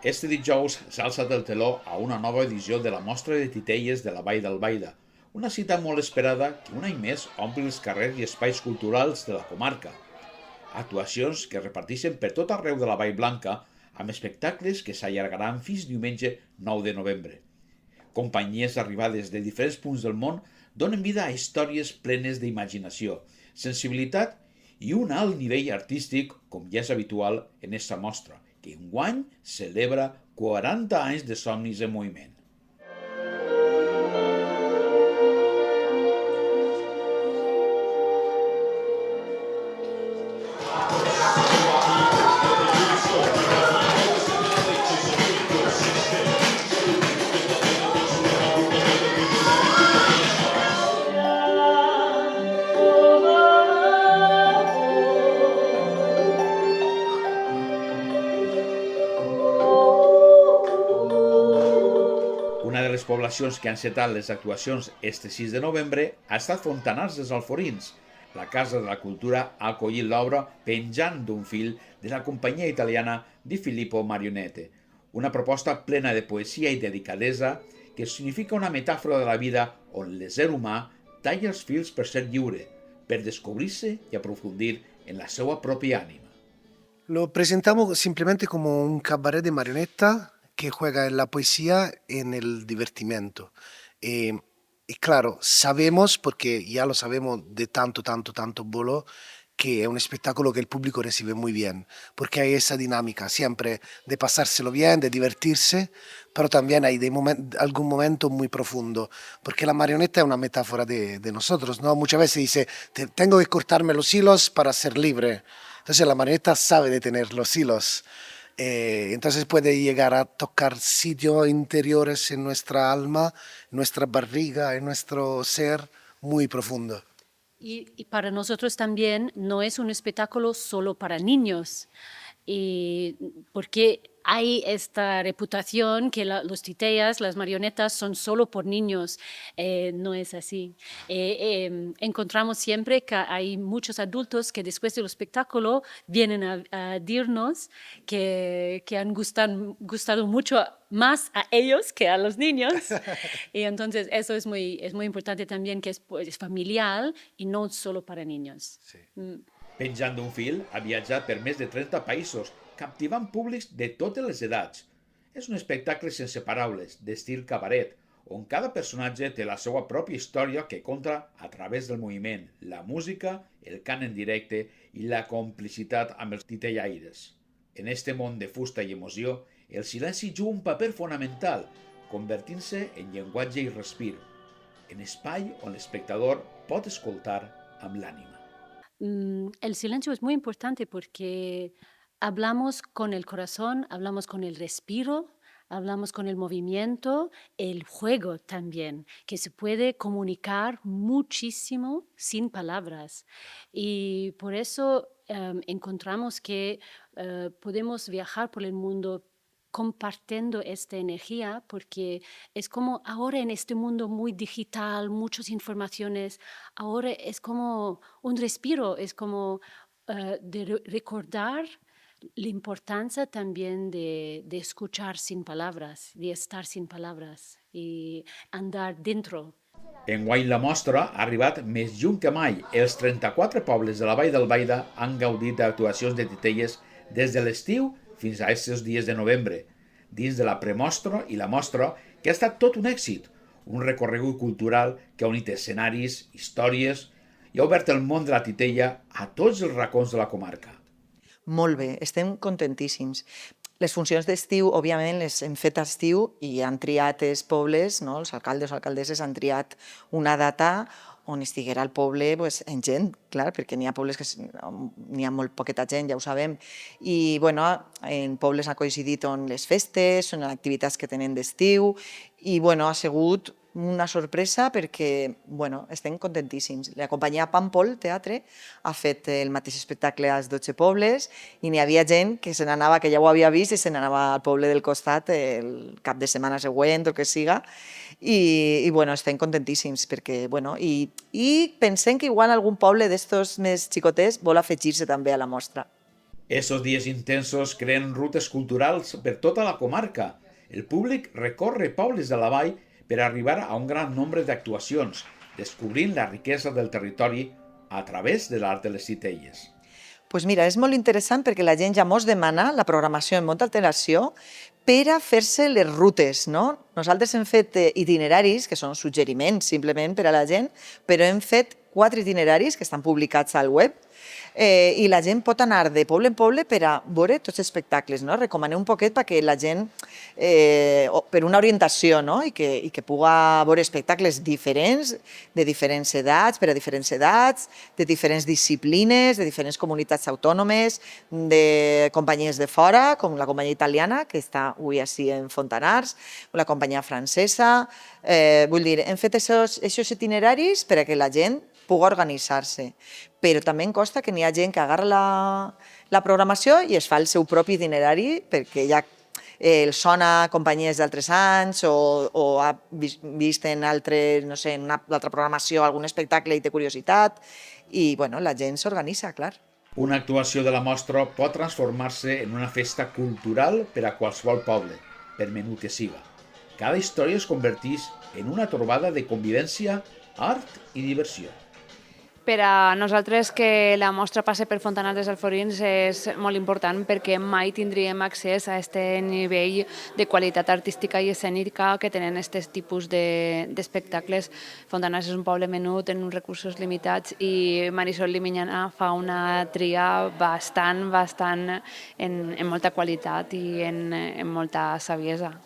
Este dijous s'ha alçat el teló a una nova edició de la Mostra de Titelles de la Vall d'Albaida, una cita molt esperada que un any més ompli els carrers i espais culturals de la comarca. Actuacions que es reparteixen per tot arreu de la Vall Blanca amb espectacles que s'allargaran fins diumenge 9 de novembre. Companyies arribades de diferents punts del món donen vida a històries plenes d'imaginació, sensibilitat i un alt nivell artístic, com ja és habitual en esta mostra, que enguany celebra 40 anys de somnis en moviment. Una de les poblacions que han encetat les actuacions este 6 de novembre ha estat Fontanars dels Alforins. La Casa de la Cultura ha acollit l'obra penjant d'un fil de la companyia italiana Di Filippo Marionette, una proposta plena de poesia i delicadesa que significa una metàfora de la vida on l'ésser humà talla els fils per ser lliure, per descobrir-se i aprofundir en la seva pròpia ànima. Lo presentamos simplemente como un cabaret de marioneta que juega en la poesía, en el divertimento. Y claro, sabemos, porque ya lo sabemos de tanto bolo, que es un espectáculo que el público recibe muy bien, porque hay esa dinámica siempre de pasárselo bien, de divertirse, pero también hay algún momento muy profundo, porque la marioneta es una metáfora de nosotros, ¿no? Muchas veces dice, tengo que cortarme los hilos para ser libre. Entonces la marioneta sabe detener los hilos. Entonces puede llegar a tocar sitios interiores en nuestra alma, en nuestra barriga, en nuestro ser muy profundo. Y para nosotros también no es un espectáculo solo para niños, porque hay esta reputación que los titelles, las marionetas, son solo por niños. No es así. Encontramos siempre que hay muchos adultos que después del espectáculo vienen a decirnos que han gustado mucho más a ellos que a los niños. Y entonces eso es muy importante también, que es familiar y no solo para niños. Sí. Penjant d'un fil, ha viatjat per més de 30 països, captivant públics de totes les edats. És un espectacle sense paraules, d'estil cabaret, on cada personatge té la seva pròpia història que conta a través del moviment, la música, el cant en directe i la complicitat amb els titellaires. En este món de fusta i emoció, el silenci juga un paper fonamental, convertint-se en llenguatge i respir, en espai on l'espectador pot escoltar amb l'ànima. El silencio es muy importante porque hablamos con el corazón, hablamos con el respiro, hablamos con el movimiento, el juego también, que se puede comunicar muchísimo sin palabras. Y por eso encontramos que podemos viajar por el mundo compartiendo esta energía, porque es como ahora en este mundo muy digital, muchas informaciones, ahora es como un respiro, es como de recordar la importancia también de escuchar sin palabras, de estar sin palabras y andar dentro. Enguany la mostra ha arribat més lluny que mai. Els 34 pobles de la Vall d'Albaida han gaudit d'actuacions de titelles des de l'estiu fins a aquests dies de novembre, dins de la premostra i la mostra, que ha estat tot un èxit, un recorregut cultural que ha unit escenaris, històries i ha obert el món de la titella a tots els racons de la comarca. Molt bé, estem contentíssims. Les funcions d'estiu, òbviament, les hem fet a estiu i han triat els pobles, no? Els alcaldes o alcaldesses han triat una data on estiguera el poble en gent, clar, perquè n'hi ha pobles que n'hi ha molt poqueta gent, ja ho sabem. I bueno, en pobles ha coincidit on les festes, són activitats que tenen d'estiu, i bueno, ha sigut una sorpresa perquè bueno, estem contentíssims. La companyia Pampol Teatre ha fet el mateix espectacle als 12 pobles i n'hi havia gent que se n'anava, que ja ho havia vist i se n'anava al poble del costat el cap de setmana següent o que siga. I bueno, estem contentíssims perquè, bueno, i pensem que igual algun poble d'estos més xicotets vol afegir-se també a la mostra. Estos días intensos creen rutes culturals per tota la comarca. El públic recorre pobles de la vall per arribar a un gran nombre d'actuacions, descobrint la riquesa del territori a través de l'art de les titelles. Pues mira, és molt interessant perquè la gent ja mos demana la programació en molta alteració per a fer-se les rutes, no? Nosaltres hem fet itineraris, que són suggeriments simplement per a la gent, però hem fet 4 itineraris que estan publicats al web i la gent pot anar de poble en poble per a veure tots els espectacles, no? Recomanem un poquet perquè la gent, per una orientació, no? I que puga veure espectacles diferents, de diferents edats, per a diferents edats, de diferents disciplines, de diferents comunitats autònomes, de companyies de fora, com la companyia italiana, que està avui així en Fontanars, la companyia francesa. Vull dir, hem fet aquests itineraris per a que la gent pugui organitzar-se. Però també em consta que n'hi ha gent que agarra la programació i es fa el seu propi itinerari perquè ja el sona companyies d'altres anys o ha vist en no sé, en una altra programació algun espectacle i té curiositat i bueno, la gent s'organitza, clar. Una actuació de la mostra pot transformar-se en una festa cultural per a qualsevol poble, per menut que siga. Cada història es converteix en una trobada de convivència, art i diversió. Per a nosaltres que la mostra passe per Fontanars dels Alforins és molt important perquè mai tindríem accés a aquest nivell de qualitat artística i escènica que tenen aquest tipus d'espectacles. Fontanars és un poble menut, en uns recursos limitats i Marisol Limiñana fa una tria bastant en molta qualitat i en molta saviesa.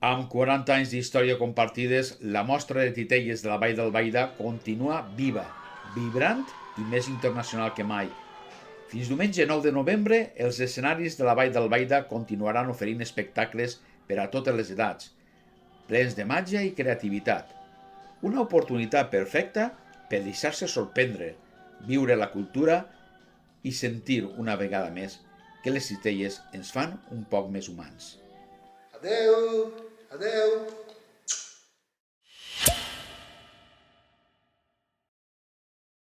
Amb 40 anys d'història compartides, la mostra de titelles de la Vall d'Albaida continua viva, vibrant i més internacional que mai. Fins diumenge 9 de novembre, els escenaris de la Vall d'Albaida continuaran oferint espectacles per a totes les edats, plens de màgia i creativitat. Una oportunitat perfecta per deixar-se sorprendre, viure la cultura i sentir una vegada més que les titelles ens fan un poc més humans. Adeu, adeu.